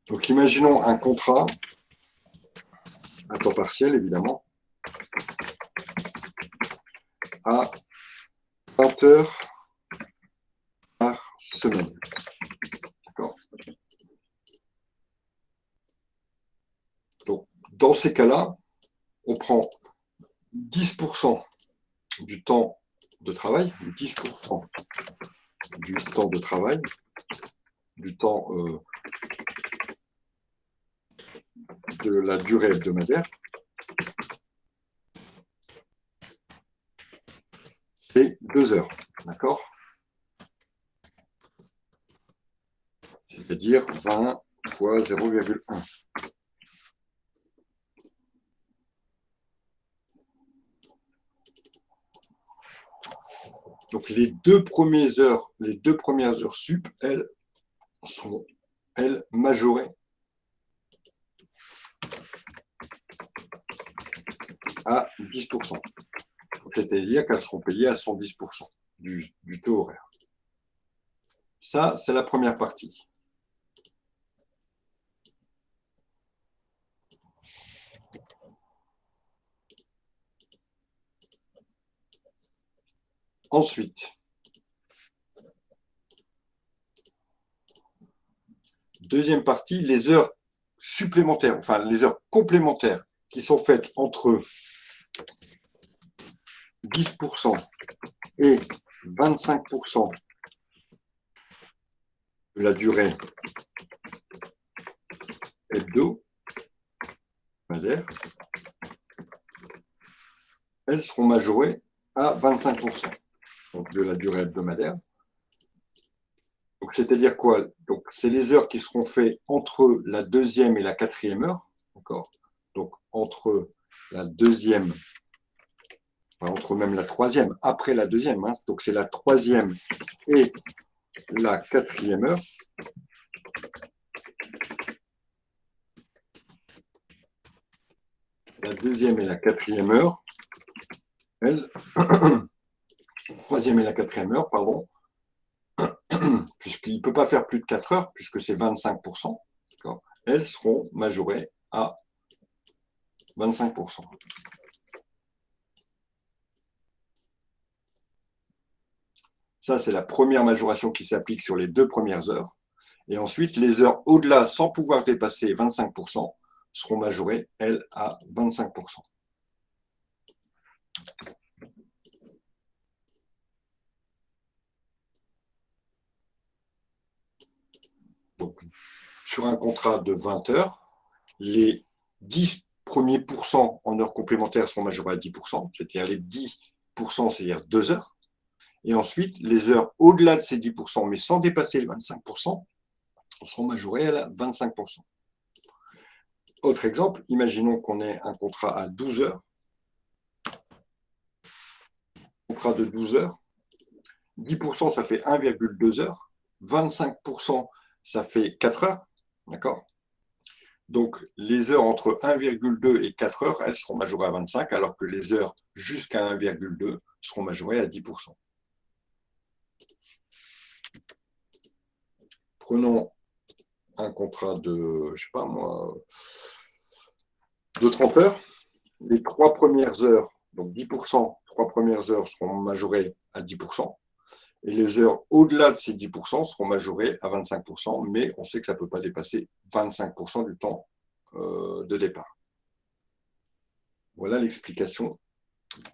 Donc, imaginons un contrat à temps partiel, évidemment, à 20 heures par semaine. D'accord ? Donc, dans ces cas-là, on prend 10% du temps de travail, 10% du temps de travail, du temps de la durée hebdomadaire, c'est 2 heures, d'accord? C'est-à-dire 20 fois 0,1. Donc les deux premières heures sup, elles sont, elles, majorées à 10%. C'est-à-dire qu'elles seront payées à 110% du taux horaire. Ça, c'est la première partie. Ensuite, deuxième partie, les heures supplémentaires, enfin les heures complémentaires qui sont faites entre 10% et 25% de la durée hebdomadaire, elles seront majorées à 25%. Donc de la durée hebdomadaire. Donc c'est-à-dire quoi? Donc c'est les heures qui seront faites entre la deuxième et la quatrième heure, d'accord? Donc entre la deuxième, enfin, entre même la troisième, après la deuxième, hein, donc c'est la troisième et la quatrième heure. La deuxième et la quatrième heure, elles, troisième et la quatrième heure, pardon, puisqu'il ne peut pas faire plus de 4 heures, puisque c'est 25%, elles seront majorées à 25%. Ça, c'est la première majoration qui s'applique sur les 2 premières heures. Et ensuite, les heures au-delà, sans pouvoir dépasser 25%, seront majorées, elles, à 25%. Donc, sur un contrat de 20 heures, les 10 premiers pourcents en heures complémentaires seront majorés à 10%, c'est-à-dire les 10%, c'est-à-dire 2 heures. Et ensuite, les heures au-delà de ces 10%, mais sans dépasser les 25%, seront majorées à 25%. Autre exemple, imaginons qu'on ait un contrat à 12 heures. Contrat de 12 heures. 10%, ça fait 1,2 heures. 25%, ça fait 4 heures. D'accord? Donc, les heures entre 1,2 et 4 heures, elles seront majorées à 25, alors que les heures jusqu'à 1,2 seront majorées à 10%. Prenons un contrat de, je sais pas moi, de 30 heures. Les 3 premières heures, donc 10%, 3 premières heures seront majorées à 10%. Et les heures au-delà de ces 10% seront majorées à 25%, mais on sait que ça ne peut pas dépasser 25% du temps de départ. Voilà l'explication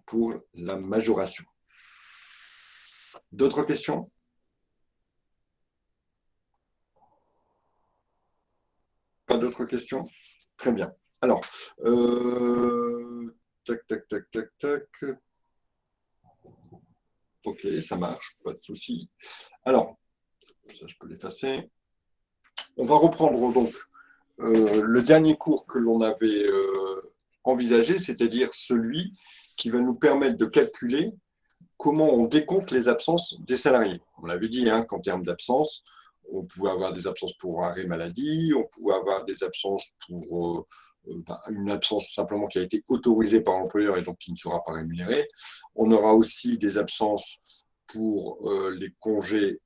pour la majoration. D'autres questions? Pas d'autres questions? Très bien. Alors, tac, tac, tac, tac, tac. Ok, ça marche, pas de souci. Alors, ça je peux l'effacer. On va reprendre donc le dernier cours que l'on avait envisagé, c'est-à-dire celui qui va nous permettre de calculer comment on décompte les absences des salariés. On l'avait dit, hein, qu'en termes d'absence, on pouvait avoir des absences pour arrêt maladie, on pouvait avoir des absences pour une absence simplement qui a été autorisée par l'employeur et donc qui ne sera pas rémunérée. On aura aussi des absences pour les congés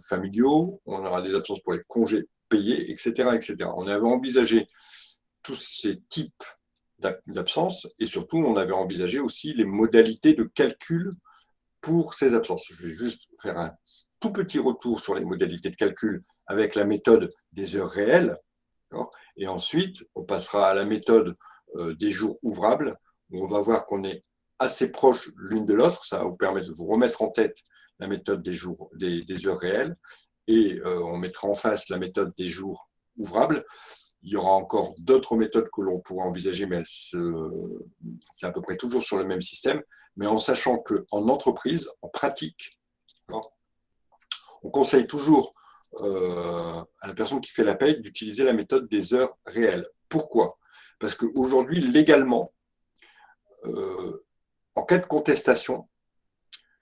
familiaux, on aura des absences pour les congés payés, etc., etc. On avait envisagé tous ces types d'absences et surtout, on avait envisagé aussi les modalités de calcul pour ces absences. Je vais juste faire un tout petit retour sur les modalités de calcul avec la méthode des heures réelles. Et ensuite, on passera à la méthode des jours ouvrables, où on va voir qu'on est assez proches l'une de l'autre. Ça va vous permettre de vous remettre en tête la méthode des heures réelles. Et on mettra en face la méthode des jours ouvrables. Il y aura encore d'autres méthodes que l'on pourra envisager, mais c'est à peu près toujours sur le même système, mais en sachant qu'en entreprise, en pratique, on conseille toujours à la personne qui fait la paie d'utiliser la méthode des heures réelles. Pourquoi? Parce qu'aujourd'hui, légalement, en cas de contestation,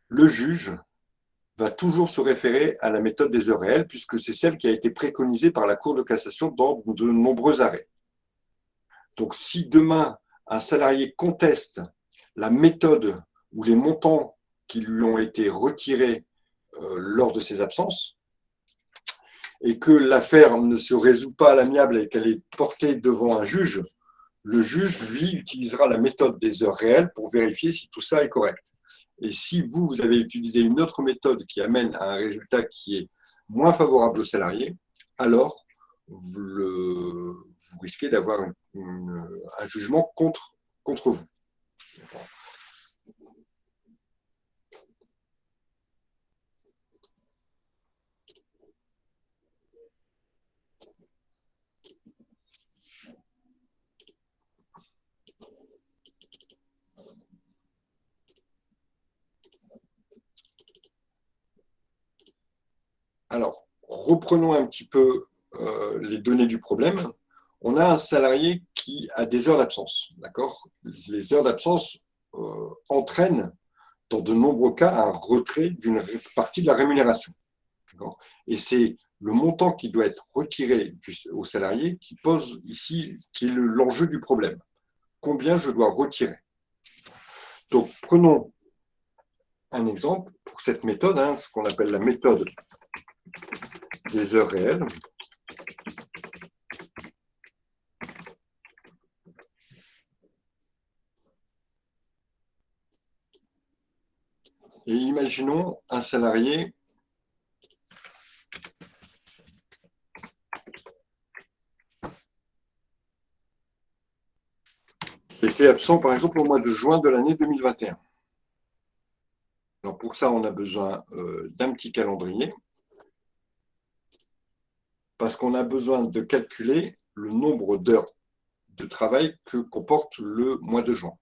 le juge va toujours se référer à la méthode des heures réelles, puisque c'est celle qui a été préconisée par la Cour de cassation dans de nombreux arrêts. Donc, si demain, un salarié conteste la méthode ou les montants qui lui ont été retirés lors de ses absences, et que l'affaire ne se résout pas à l'amiable et qu'elle est portée devant un juge, le juge, lui, utilisera la méthode des heures réelles pour vérifier si tout ça est correct. Et si vous avez utilisé une autre méthode qui amène à un résultat qui est moins favorable au salarié, alors vous risquez d'avoir un jugement contre vous. Alors, reprenons un petit peu les données du problème. On a un salarié qui a des heures d'absence, d'accord? Les heures d'absence entraînent, dans de nombreux cas, un retrait d'une partie de la rémunération. Et c'est le montant qui doit être retiré au salarié qui pose ici, qui est l'enjeu du problème. Combien je dois retirer? Donc, prenons un exemple pour cette méthode, ce qu'on appelle la méthode des heures réelles. Et imaginons un salarié qui était absent, par exemple, au mois de juin de l'année 2021. Alors pour ça, on a besoin d'un petit calendrier parce qu'on a besoin de calculer le nombre d'heures de travail que comporte le mois de juin.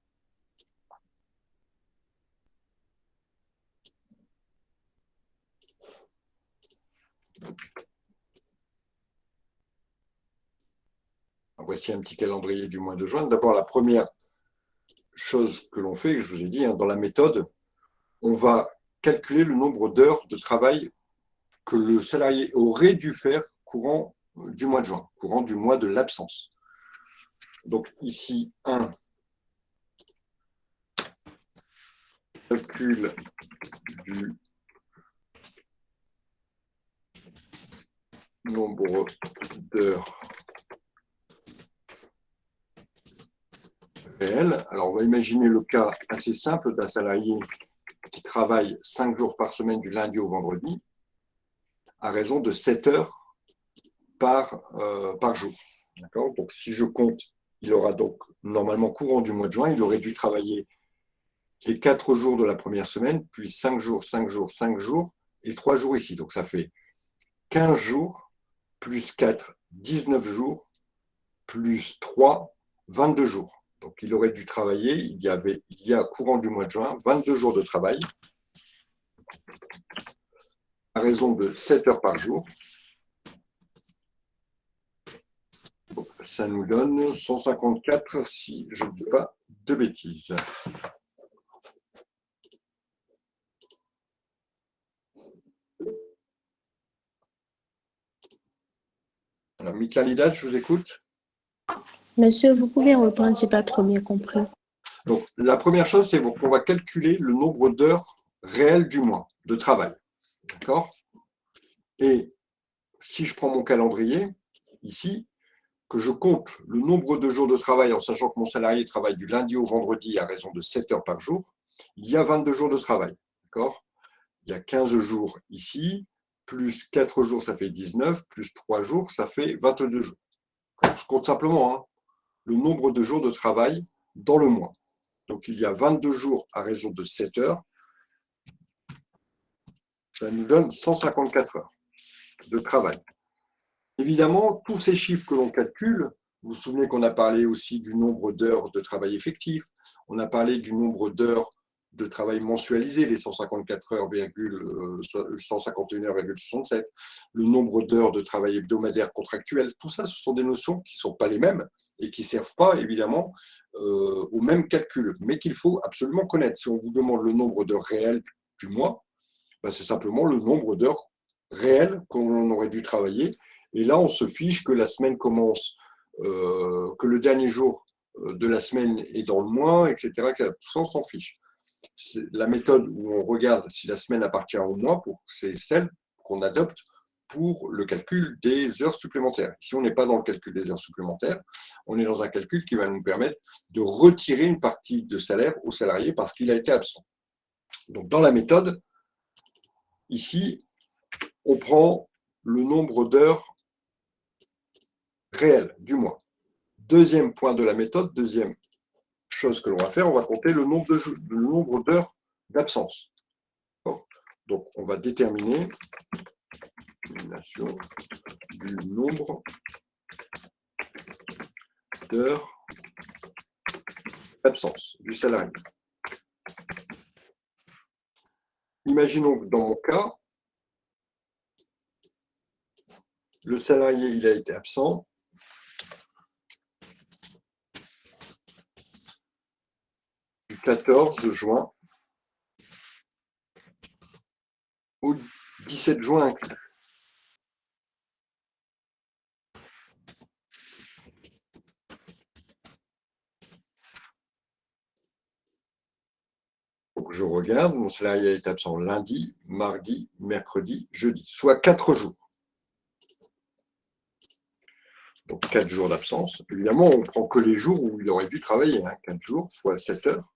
Alors voici un petit calendrier du mois de juin. D'abord, la première chose que l'on fait, je vous ai dit, dans la méthode, on va calculer le nombre d'heures de travail que le salarié aurait dû faire courant du mois de juin, courant du mois de l'absence. Donc ici, 1, calcul du nombre d'heures réelles. Alors, on va imaginer le cas assez simple d'un salarié qui travaille 5 jours par semaine du lundi au vendredi à raison de 7 heures par jour. Donc, si je compte, il aura donc normalement courant du mois de juin, il aurait dû travailler les 4 jours de la première semaine, puis 5 jours, 5 jours, 5 jours et 3 jours ici. Donc, ça fait 15 jours plus 4, 19 jours, plus 3, 22 jours. Donc, il aurait dû travailler, il y a courant du mois de juin, 22 jours de travail, à raison de 7 heures par jour. Donc, ça nous donne 154, si je ne dis pas de bêtises. Alors, Michalida, je vous écoute. Monsieur, vous pouvez reprendre, je n'ai pas trop bien compris. Donc, la première chose, c'est qu'on va calculer le nombre d'heures réelles du mois de travail. D'accord? Et si je prends mon calendrier, ici, que je compte le nombre de jours de travail en sachant que mon salarié travaille du lundi au vendredi à raison de 7 heures par jour, il y a 22 jours de travail. D'accord ? Il y a 15 jours ici, plus 4 jours, ça fait 19, plus 3 jours, ça fait 22 jours. Je compte simplement le nombre de jours de travail dans le mois. Donc, il y a 22 jours à raison de 7 heures. Ça nous donne 154 heures de travail. Évidemment, tous ces chiffres que l'on calcule, vous vous souvenez qu'on a parlé aussi du nombre d'heures de travail effectif, on a parlé du nombre d'heures de travail mensualisé, les 154 heures, 151 heures,67, le nombre d'heures de travail hebdomadaire contractuel, tout ça, ce sont des notions qui ne sont pas les mêmes et qui ne servent pas, évidemment, au même calcul, mais qu'il faut absolument connaître. Si on vous demande le nombre d'heures réelles du mois, ben, c'est simplement le nombre d'heures réelles qu'on aurait dû travailler. Et là, on se fiche que la semaine commence, que le dernier jour de la semaine est dans le mois, etc. etc. Tout ça, on s'en fiche. La méthode où on regarde si la semaine appartient au mois, c'est celle qu'on adopte pour le calcul des heures supplémentaires. Si on n'est pas dans le calcul des heures supplémentaires, on est dans un calcul qui va nous permettre de retirer une partie de salaire au salarié parce qu'il a été absent. Donc, dans la méthode, ici, on prend le nombre d'heures réelles du mois. Deuxième point de la méthode, deuxième chose que l'on va faire, on va compter le nombre d'heures d'absence. Donc, on va déterminer l'élimination du nombre d'heures d'absence du salarié. Imaginons que dans mon cas, le salarié il a été absent du 14 juin au 17 juin inclus. Donc je regarde, mon salarié a été absent lundi, mardi, mercredi, jeudi, soit 4 jours. Donc 4 jours d'absence. Évidemment, on ne prend que les jours où il aurait dû travailler, 4 jours fois 7 heures.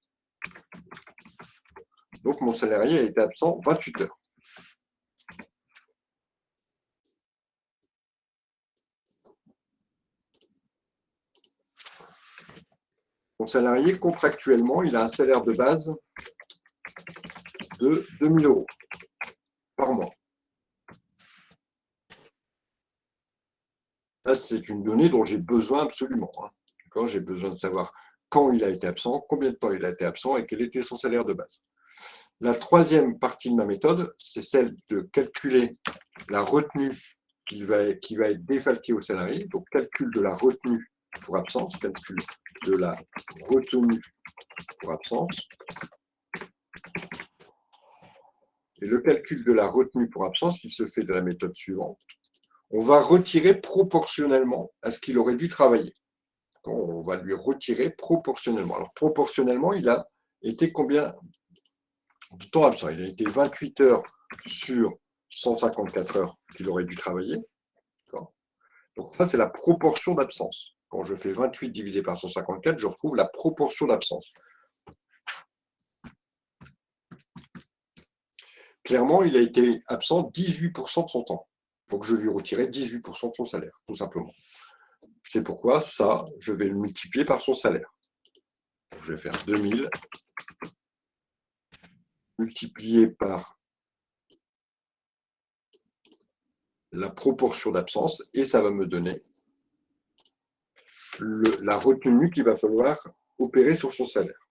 Donc mon salarié a été absent 28 heures. Mon salarié, contractuellement, il a un salaire de base de 2 000 euros par mois. C'est une donnée dont j'ai besoin absolument. J'ai besoin de savoir quand il a été absent, combien de temps il a été absent et quel était son salaire de base. La troisième partie de ma méthode, c'est celle de calculer la retenue qui va être défalquée au salarié. Donc, calcul de la retenue pour absence, calcul de la retenue pour absence. Et le calcul de la retenue pour absence, il se fait de la méthode suivante. On va retirer proportionnellement à ce qu'il aurait dû travailler. On va lui retirer proportionnellement. Alors, proportionnellement, il a été combien de temps absent? Il a été 28 heures sur 154 heures qu'il aurait dû travailler. Donc, ça, c'est la proportion d'absence. Quand je fais 28 divisé par 154, je retrouve la proportion d'absence. Clairement, il a été absent 18% de son temps. Donc, je lui retirais 18% de son salaire, tout simplement. C'est pourquoi ça, je vais le multiplier par son salaire. Donc, je vais faire 2000 multiplié par la proportion d'absence et ça va me donner la retenue qu'il va falloir opérer sur son salaire.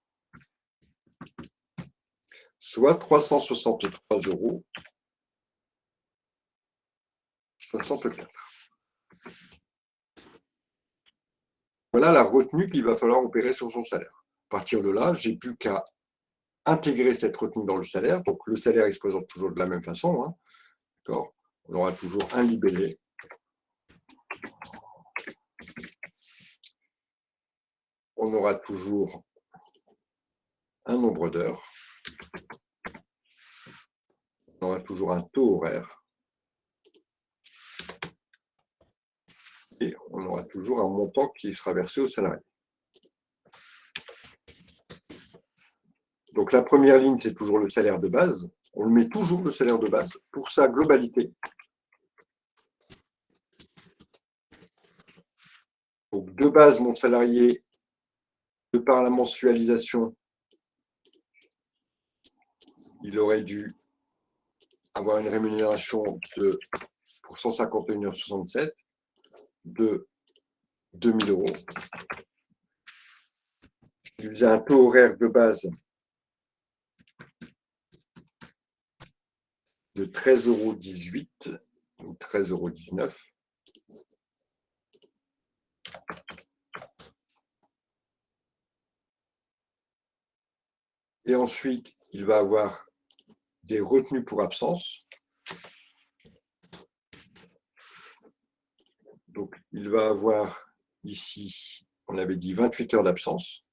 Soit 363 euros 64. Voilà la retenue qu'il va falloir opérer sur son salaire. À partir de là, j'ai plus qu'à intégrer cette retenue dans le salaire. Donc le salaire, il se présente toujours de la même façon. D'accord ? On aura toujours un libellé. On aura toujours un nombre d'heures. On aura toujours un taux horaire. et on aura toujours un montant qui sera versé au salarié. Donc la première ligne, c'est toujours le salaire de base. On le met toujours le salaire de base pour sa globalité. Donc de base, mon salarié, de par la mensualisation, il aurait dû avoir une rémunération pour 151,67 € de 2 000 €. Il faisait un taux horaire de base de 13,18 € ou 13,19 €. Et ensuite, il va avoir des retenues pour absence. Donc, il va avoir ici, on avait dit 28 heures d'absence.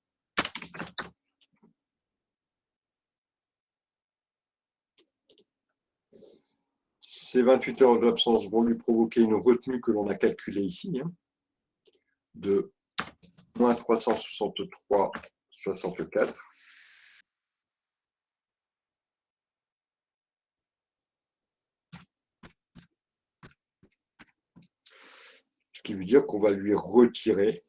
Ces 28 heures d'absence vont lui provoquer une retenue que l'on a calculée ici, de moins 363,64 €. Ce qui veut dire qu'on va lui retirer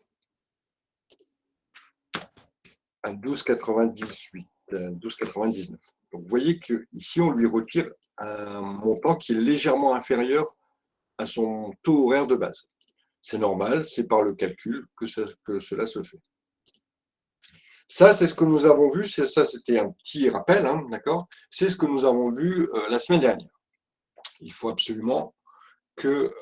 à 12,98, 12,99. Donc vous voyez qu'ici, on lui retire un montant qui est légèrement inférieur à son taux horaire de base. C'est normal, c'est par le calcul que cela se fait. Ça, c'est ce que nous avons vu, ça c'était un petit rappel, d'accord? C'est ce que nous avons vu la semaine dernière. Il faut absolument que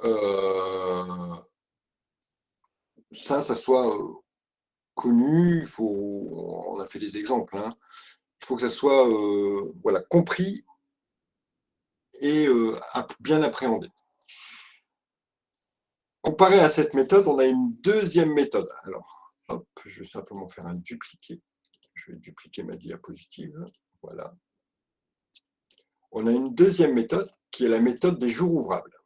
ça soit connu, on a fait des exemples, il faut que ça soit voilà, compris et bien appréhendé. Comparé à cette méthode, on a une deuxième méthode. Alors, hop, je vais simplement faire un dupliqué. Je vais dupliquer ma diapositive. Voilà. On a une deuxième méthode qui est la méthode des jours ouvrables.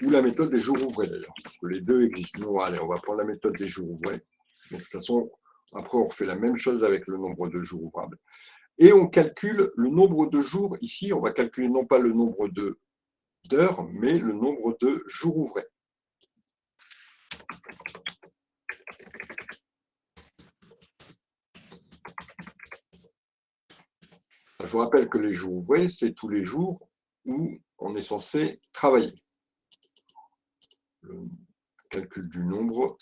Ou la méthode des jours ouvrés d'ailleurs, parce que les deux existent. Bon, allez, on va prendre la méthode des jours ouvrés. De toute façon, après, on refait la même chose avec le nombre de jours ouvrables. Et on calcule le nombre de jours. Ici, on va calculer non pas le nombre d'heures, mais le nombre de jours ouvrés. Je vous rappelle que les jours ouvrés, c'est tous les jours où on est censé travailler. Le calcul du nombre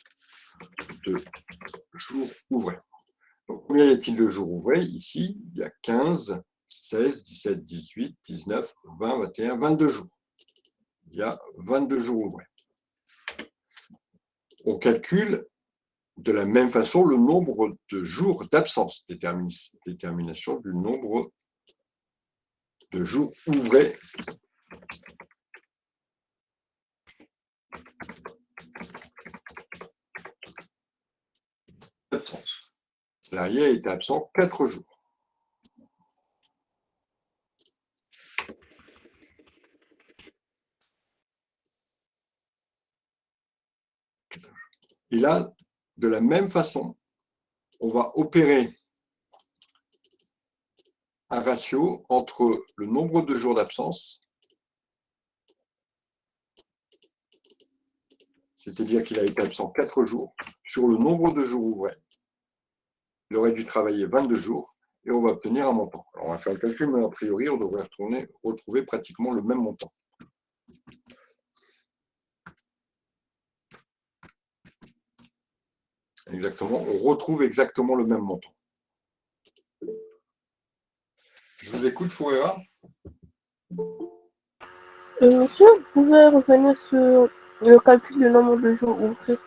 de jours ouvrés. Donc, combien y a-t-il de jours ouvrés? Ici, il y a 15, 16, 17, 18, 19, 20, 21, 22 jours. Il y a 22 jours ouvrés. On calcule de la même façon le nombre de jours d'absence, détermination du nombre de jours ouvrés d'absence. Le salarié était absent 4 jours. Et là, de la même façon, on va opérer un ratio entre le nombre de jours d'absence, c'est-à-dire qu'il a été absent 4 jours, sur le nombre de jours ouvrés. Il aurait dû travailler 22 jours et on va obtenir un montant. Alors on va faire le calcul, mais a priori, on devrait retrouver pratiquement le même montant. Exactement, on retrouve exactement le même montant. Je vous écoute, Fouréa. Monsieur, vous pouvez revenir sur le calcul du nombre de jours ouvrés?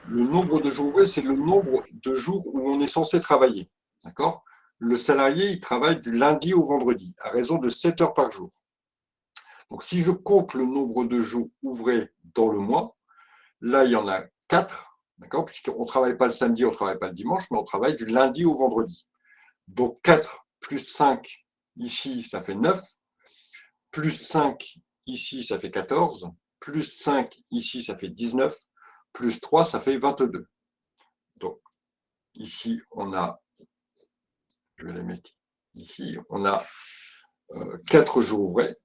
Le nombre de jours ouvrés, c'est le nombre de jours où on est censé travailler. D'accord? Le salarié, il travaille du lundi au vendredi, à raison de 7 heures par jour. Donc, si je compte le nombre de jours ouvrés dans le mois, là, il y en a 4, d'accord? Puisqu'on ne travaille pas le samedi, on ne travaille pas le dimanche, mais on travaille du lundi au vendredi. Donc, 4 plus 5, ici, ça fait 9. Plus 5, ici, ça fait 14, plus 5, ici, ça fait 19, plus 3, ça fait 22. Donc, ici, on a, je vais les mettre ici, on a 4 jours ouvrés.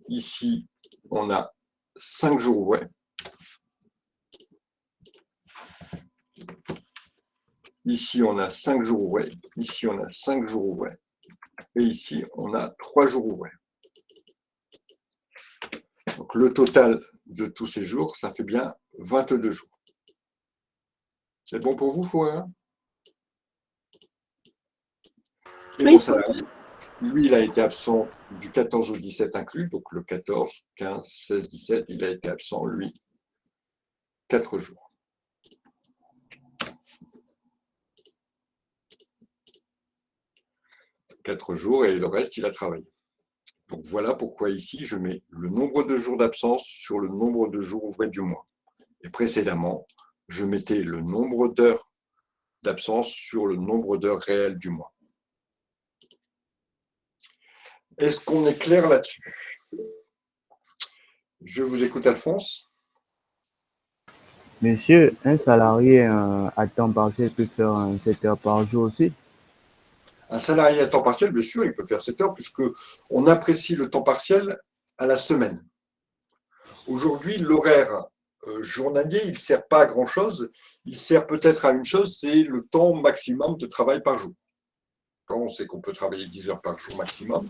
Ici, on a 5 jours ouvrés. Ici, on a 5 jours ouvrés. Ici, on a 5 jours ouvrés. Et ici, on a 3 jours ouvrés. Donc, le total de tous ces jours, ça fait bien 22 jours. C'est bon pour vous, Fouin? Et mon salarié, lui, il a été absent du 14 au 17 inclus, donc le 14, 15, 16, 17, il a été absent, lui, 4 jours. Quatre jours et le reste, il a travaillé. Donc voilà pourquoi ici, je mets le nombre de jours d'absence sur le nombre de jours ouvrés du mois. Et précédemment, je mettais le nombre d'heures d'absence sur le nombre d'heures réelles du mois. Est-ce qu'on est clair là-dessus? Je vous écoute, Alphonse. Monsieur, un salarié à temps partiel peut faire 7 heures par jour aussi? Un salarié à temps partiel, bien sûr, il peut faire 7 heures puisqu'on apprécie le temps partiel à la semaine. Aujourd'hui, l'horaire journalier, il ne sert pas à grand-chose. Il sert peut-être à une chose, c'est le temps maximum de travail par jour. Quand on sait qu'on peut travailler 10 heures par jour maximum,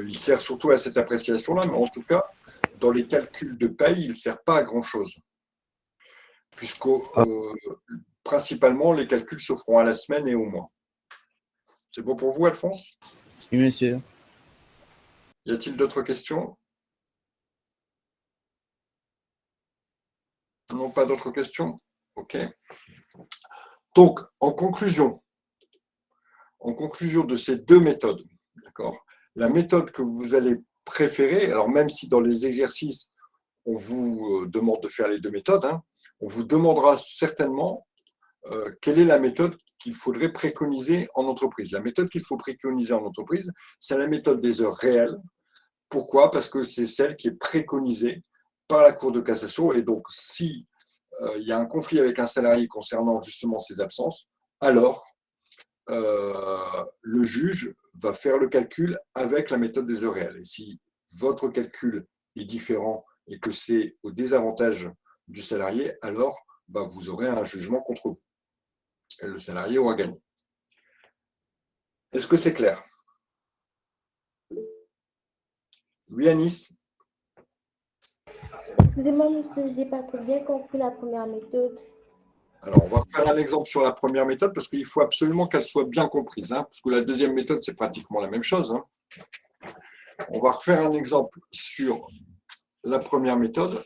il sert surtout à cette appréciation-là, mais en tout cas, dans les calculs de paye, il ne sert pas à grand-chose. Puisque principalement, les calculs se feront à la semaine et au mois. C'est bon pour vous, Alphonse? Oui, monsieur. Y a-t-il d'autres questions? Non, pas d'autres questions? OK. Donc, en conclusion de ces deux méthodes, d'accord, la méthode que vous allez préférer, alors même si dans les exercices, on vous demande de faire les deux méthodes, hein, on vous demandera certainement quelle est la méthode qu'il faudrait préconiser en entreprise. La méthode qu'il faut préconiser en entreprise, c'est la méthode des heures réelles. Pourquoi? Parce que c'est celle qui est préconisée par la Cour de cassation. Et donc, si il y a un conflit avec un salarié concernant justement ses absences, alors le juge va faire le calcul avec la méthode des heures réelles. Et si votre calcul est différent et que c'est au désavantage du salarié, alors vous aurez un jugement contre vous. Et le salarié aura gagné. Est-ce que c'est clair? Oui, Anis? Excusez-moi, monsieur, j'ai pas très bien compris la première méthode. Alors, on va faire un exemple sur la première méthode parce qu'il faut absolument qu'elle soit bien comprise. Hein, parce que la deuxième méthode, c'est pratiquement la même chose. Hein. On va refaire un exemple sur la première méthode.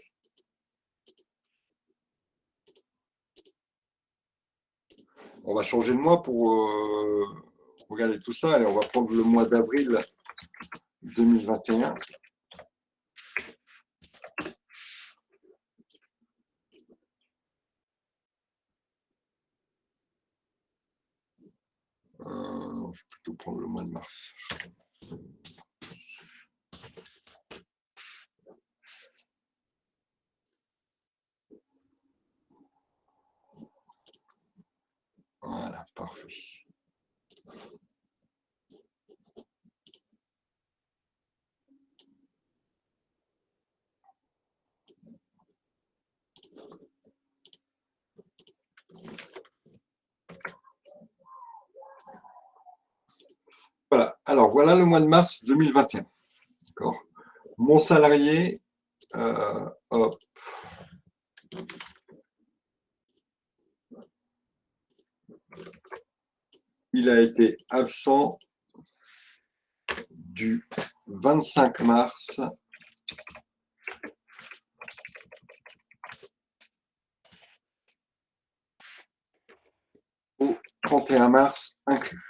On va changer de mois pour regarder tout ça. Allez, on va prendre le mois d'avril 2021. Je vais plutôt prendre le mois de mars. Voilà, parfait. Voilà, alors voilà le mois de mars 2021. D'accord. Mon salarié, hop. Il a été absent du 25 mars au 31 mars inclus.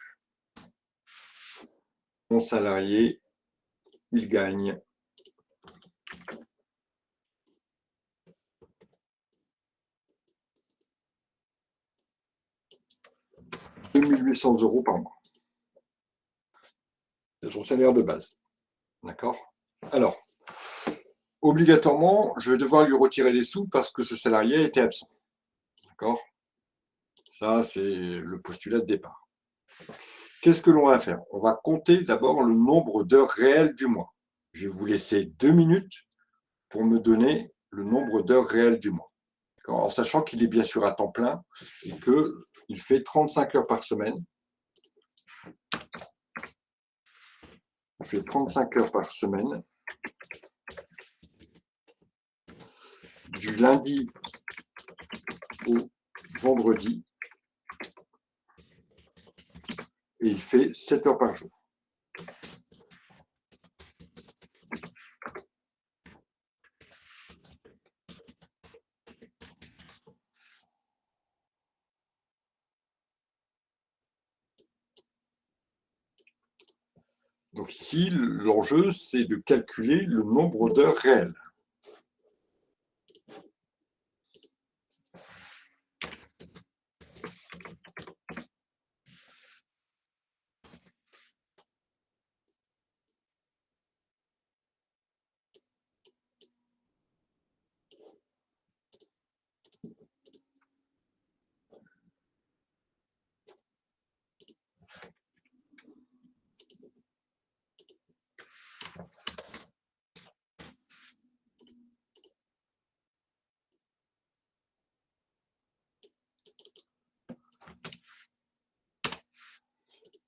Mon salarié, il gagne 2 800 € par mois. C'est son salaire de base. D'accord? Alors, obligatoirement, je vais devoir lui retirer les sous parce que ce salarié était absent. D'accord? Ça, c'est le postulat de départ. Qu'est-ce que l'on va faire? On va compter d'abord le nombre d'heures réelles du mois. Je vais vous laisser 2 minutes pour me donner le nombre d'heures réelles du mois. En sachant qu'il est bien sûr à temps plein et qu'il fait 35 heures par semaine. Il fait 35 heures par semaine. Du lundi au vendredi. Et il fait 7 heures par jour. Donc ici, l'enjeu, c'est de calculer le nombre d'heures réelles.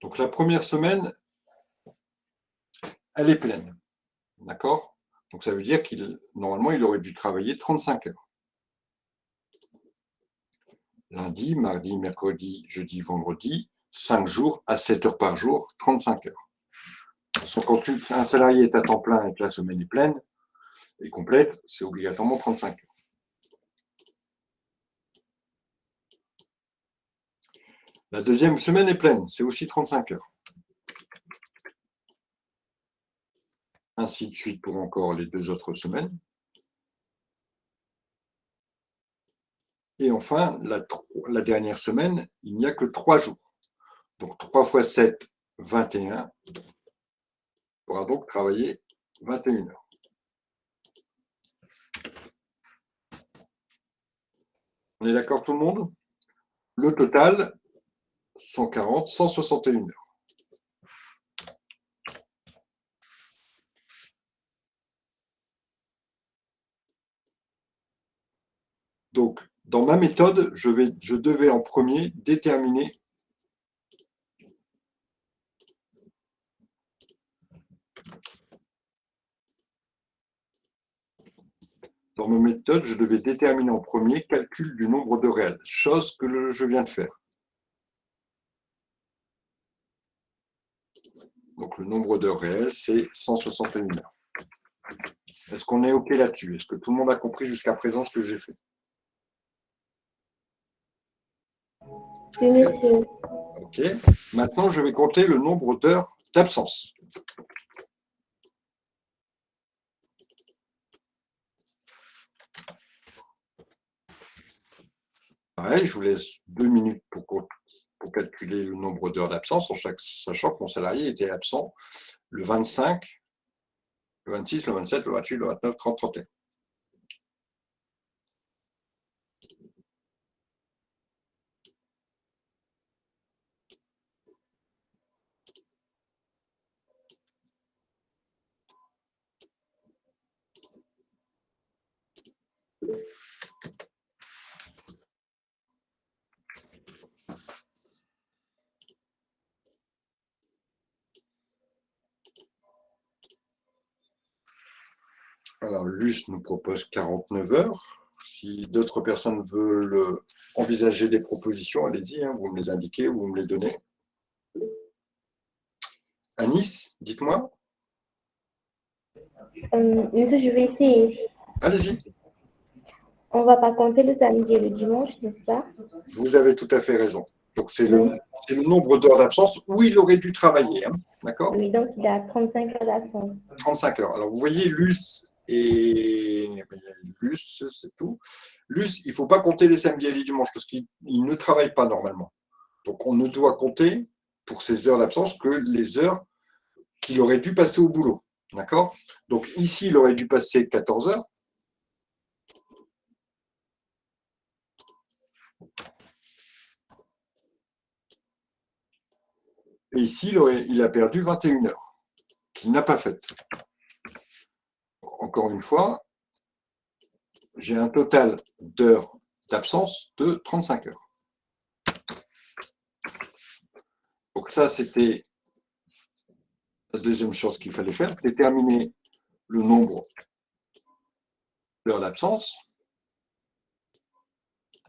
Donc la première semaine, elle est pleine. D'accord? Donc ça veut dire qu'il normalement, il aurait dû travailler 35 heures. Lundi, mardi, mercredi, jeudi, vendredi, 5 jours à 7 heures par jour, 35 heures. Quand un salarié est à temps plein et que la semaine est pleine et complète, c'est obligatoirement 35 heures. La deuxième semaine est pleine, c'est aussi 35 heures. Ainsi de suite pour encore les 2 autres semaines. Et enfin, la dernière semaine, il n'y a que 3 jours. Donc 3 fois 7, 21. Il pourra donc travailler 21 heures. On est d'accord tout le monde? Le total, 140, 161 heures. Donc, dans ma méthode, je devais en premier déterminer en premier calcul du nombre de réels, chose que je viens de faire. Donc, le nombre d'heures réelles, c'est 161 heures. Est-ce qu'on est OK là-dessus? Est-ce que tout le monde a compris jusqu'à présent ce que j'ai fait? Oui, monsieur. OK. Maintenant, je vais compter le nombre d'heures d'absence. Pareil, je vous laisse 2 minutes pour calculer le nombre d'heures d'absence, sachant que mon salarié était absent le 25, le 26, le 27, le 28, le 29, 30, 31. Alors, Luce nous propose 49 heures. Si d'autres personnes veulent envisager des propositions, allez-y, hein, vous me les indiquez, vous me les donnez. Anis, dites-moi. Monsieur, je vais essayer. Allez-y. On va pas compter le samedi et le dimanche, n'est-ce pas? Vous avez tout à fait raison. Donc, c'est le nombre d'heures d'absence où il aurait dû travailler. Hein, d'accord? Oui, donc il a 35 heures d'absence. 35 heures. Alors, vous voyez, Luce et Luce, c'est tout. Luce, il ne faut pas compter les samedis et les dimanches parce qu'il ne travaille pas normalement. Donc, on ne doit compter pour ces heures d'absence que les heures qu'il aurait dû passer au boulot. D'accord? Donc ici, il aurait dû passer 14 heures. Et ici, il a perdu 21 heures, qu'il n'a pas faites. Encore une fois, j'ai un total d'heures d'absence de 35 heures. Donc ça, c'était la deuxième chose qu'il fallait faire, déterminer le nombre d'heures d'absence.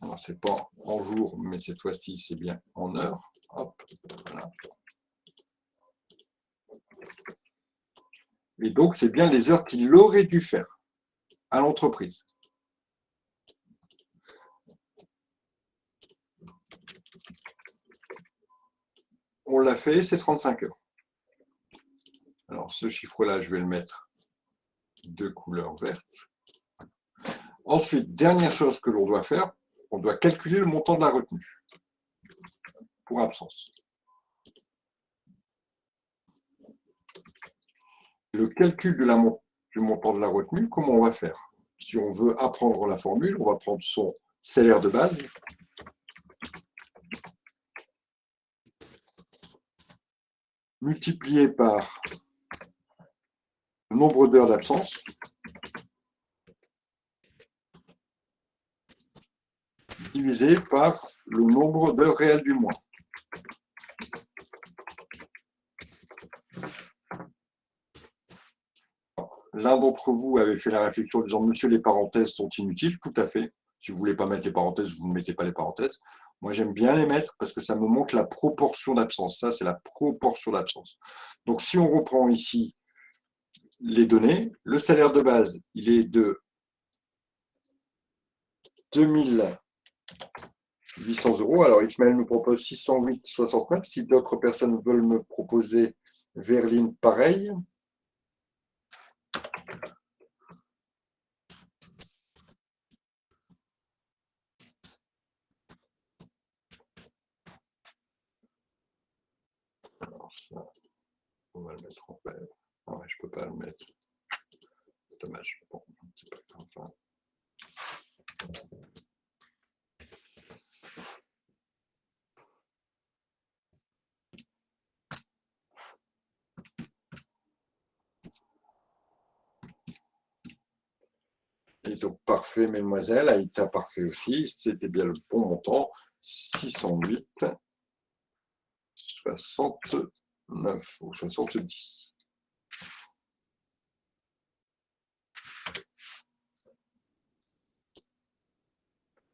Alors, ce n'est pas en jours, mais cette fois-ci, c'est bien en heures. Hop, voilà. Et donc, c'est bien les heures qu'il aurait dû faire à l'entreprise. On l'a fait, c'est 35 heures. Alors, ce chiffre-là, je vais le mettre de couleur verte. Ensuite, dernière chose que l'on doit faire, on doit calculer le montant de la retenue pour absence. Le calcul du montant de la retenue, comment on va faire? Si on veut apprendre la formule, on va prendre son salaire de base. Multiplié par le nombre d'heures d'absence. Divisé par le nombre d'heures réelles du mois. L'un d'entre vous avait fait la réflexion en disant « Monsieur, les parenthèses sont inutiles ». Tout à fait. Si vous ne voulez pas mettre les parenthèses, vous ne mettez pas les parenthèses. Moi, j'aime bien les mettre parce que ça me montre la proportion d'absence. Ça, c'est la proportion d'absence. Donc, si on reprend ici les données, le salaire de base, il est de 2800 €. Alors, Ismaël me propose 608,69. Si d'autres personnes veulent me proposer Verline, pareil. Alors, ça, on va le mettre en vert. Ah ouais, je ne peux pas le mettre. Dommage. Bon, c'est pas grave. Et donc, parfait, mesdemoiselles, Aïta, parfait aussi. C'était bien le bon montant. 608,69 ou 70.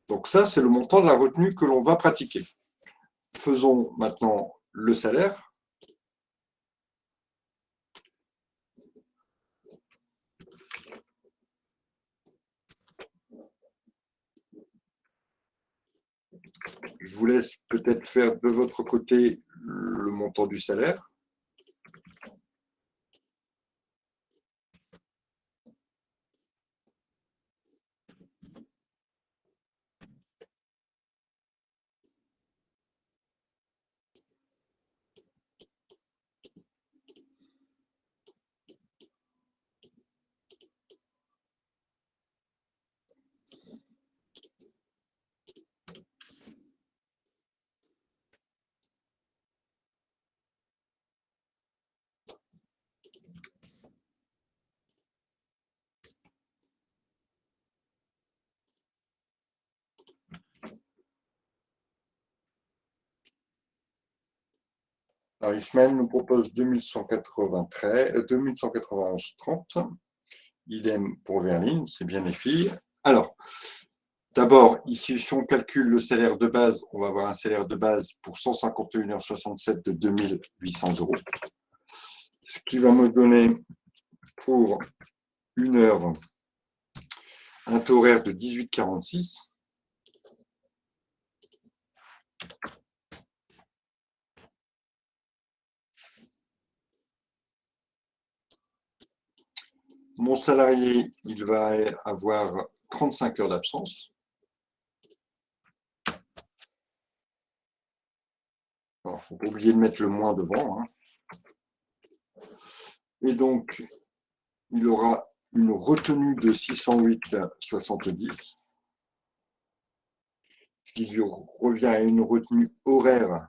Donc ça, c'est le montant de la retenue que l'on va pratiquer. Faisons maintenant le salaire. Je vous laisse peut-être faire de votre côté le montant du salaire. Alors, Ismaël nous propose 2191,30. Idem pour Verline, c'est bien les filles. Alors, d'abord, ici, si on calcule le salaire de base, on va avoir un salaire de base pour 151,67 € de 2800 €. Ce qui va me donner pour une heure un taux horaire de 18,46. Mon salarié, il va avoir 35 heures d'absence. Il ne faut pas oublier de mettre le moins devant. Et donc, il aura une retenue de 608,70, ce qui lui revient à une retenue horaire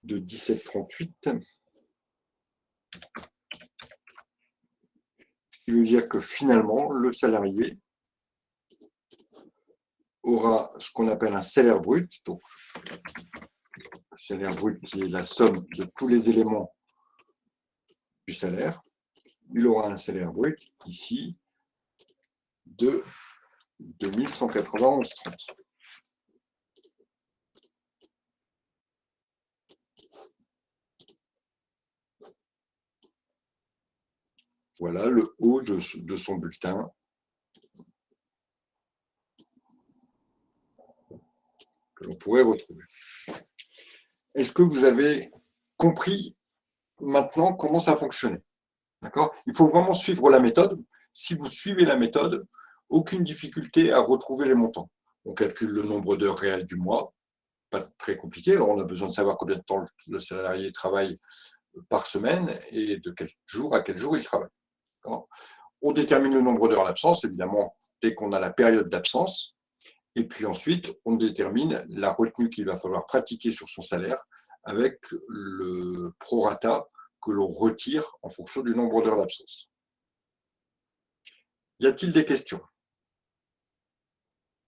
de 17,38, ce qui veut dire que finalement, le salarié aura ce qu'on appelle un salaire brut, donc le salaire brut qui est la somme de tous les éléments du salaire. Il aura un salaire brut ici de 2191,30. Voilà le haut de son bulletin. Que l'on pourrait retrouver. Est-ce que vous avez compris maintenant comment ça fonctionnait? D'accord? Il faut vraiment suivre la méthode. Si vous suivez la méthode, aucune difficulté à retrouver les montants. On calcule le nombre d'heures réelles du mois, pas très compliqué. Alors, on a besoin de savoir combien de temps le salarié travaille par semaine et de quel jour à quel jour il travaille. On détermine le nombre d'heures d'absence, évidemment, dès qu'on a la période d'absence. Et puis ensuite, on détermine la retenue qu'il va falloir pratiquer sur son salaire avec le prorata que l'on retire en fonction du nombre d'heures d'absence. Y a-t-il des questions?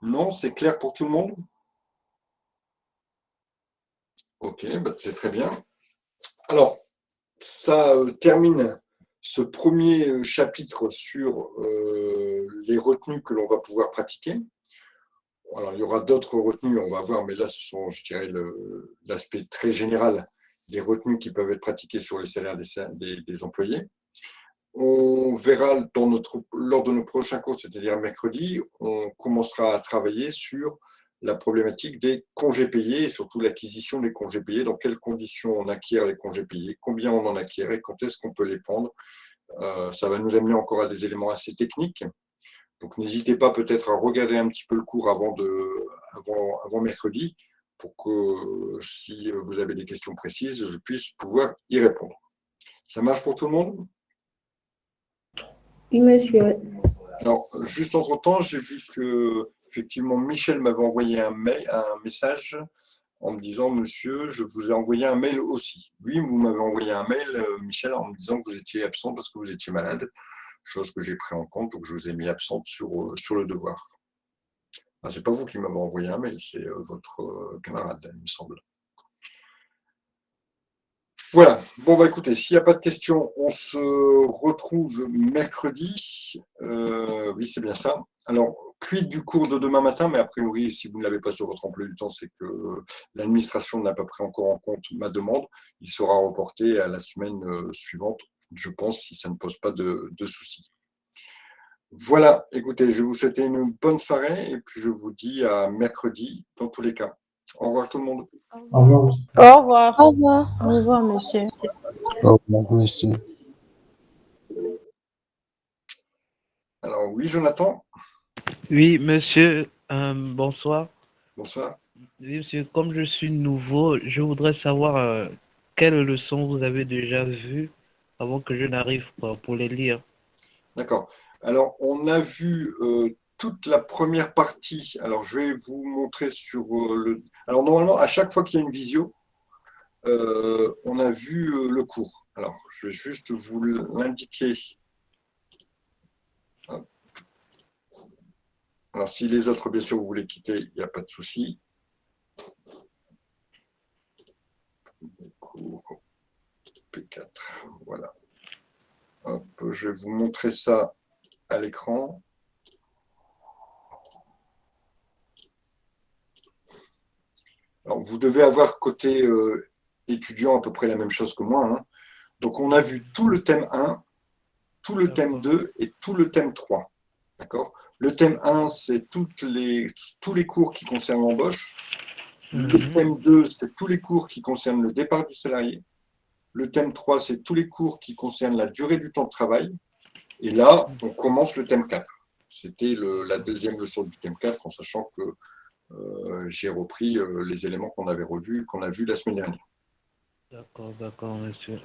Non, c'est clair pour tout le monde? Ok, c'est très bien. Alors, ça termine ce premier chapitre sur les retenues que l'on va pouvoir pratiquer. Alors, il y aura d'autres retenues, on va voir, mais là, ce sont, je dirais, l'aspect très général des retenues qui peuvent être pratiquées sur les salaires des employés. On verra lors de nos prochains cours, c'est-à-dire mercredi, on commencera à travailler sur la problématique des congés payés et surtout l'acquisition des congés payés, dans quelles conditions on acquiert les congés payés, combien on en acquiert et quand est-ce qu'on peut les prendre. Ça va nous amener encore à des éléments assez techniques. Donc, n'hésitez pas peut-être à regarder un petit peu le cours avant mercredi pour que si vous avez des questions précises, je puisse pouvoir y répondre. Ça marche pour tout le monde? Oui, monsieur. Alors, juste entre-temps, j'ai vu que effectivement Michel m'avait envoyé un message en me disant « Monsieur, je vous ai envoyé un mail aussi ». Oui, vous m'avez envoyé un mail, Michel, en me disant que vous étiez absent parce que vous étiez malade. Chose que j'ai pris en compte, donc je vous ai mis absente sur le devoir. Ce n'est pas vous qui m'avez envoyé un mail, c'est votre camarade, il me semble. Voilà, bon écoutez, s'il n'y a pas de questions, on se retrouve mercredi. Oui, c'est bien ça. Alors, quid du cours de demain matin, mais a priori, si vous ne l'avez pas sur votre emploi du temps, c'est que l'administration n'a pas pris encore en compte ma demande. Il sera reporté à la semaine suivante, je pense, si ça ne pose pas de soucis. Voilà, écoutez, je vais vous souhaiter une bonne soirée et puis je vous dis à mercredi dans tous les cas. Au revoir tout le monde. Au revoir. Au revoir. Au revoir. Au revoir, monsieur. Au revoir, monsieur. Alors oui, Jonathan, Oui, monsieur, bonsoir. bonsoir. Oui, monsieur, comme je suis nouveau, je voudrais savoir quelles leçons vous avez déjà vues avant que je n'arrive pour les lire. D'accord. Alors, on a vu toute la première partie. Alors, je vais vous montrer sur le... Alors, normalement, à chaque fois qu'il y a une visio, on a vu le cours. Alors, je vais juste vous l'indiquer. Hop. Alors, si les autres, bien sûr, vous voulez quitter, il n'y a pas de souci. Cours P4, voilà. Hop, je vais vous montrer ça à l'écran. Alors, vous devez avoir côté étudiant à peu près la même chose que moi, hein. Donc, on a vu tout le thème 1, tout le thème 2 et tout le thème 3. D'accord? Le thème 1, c'est tous les cours qui concernent l'embauche. Le thème 2, c'est tous les cours qui concernent le départ du salarié. Le thème 3, c'est tous les cours qui concernent la durée du temps de travail. Et là, on commence le thème 4. C'était la deuxième leçon du thème 4, en sachant que j'ai repris les éléments qu'on avait revus, qu'on a vus la semaine dernière. d'accord, monsieur.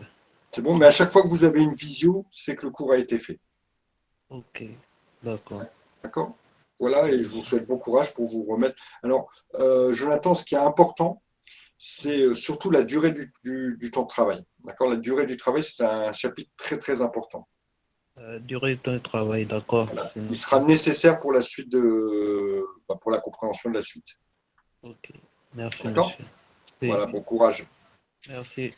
C'est bon, mais à chaque fois que vous avez une visio, c'est que le cours a été fait. Ok, d'accord. D'accord? Voilà, et je vous souhaite bon courage pour vous remettre. Alors, Jonathan, ce qui est important, c'est surtout la durée du temps de travail. D'accord? La durée du travail, c'est un chapitre très, très important. Durée de temps de travail, d'accord. Voilà. C'est Il noté. sera nécessaire pour la suite pour la compréhension de la suite. Ok, merci, D'accord? monsieur. Voilà, Oui, bon courage. merci.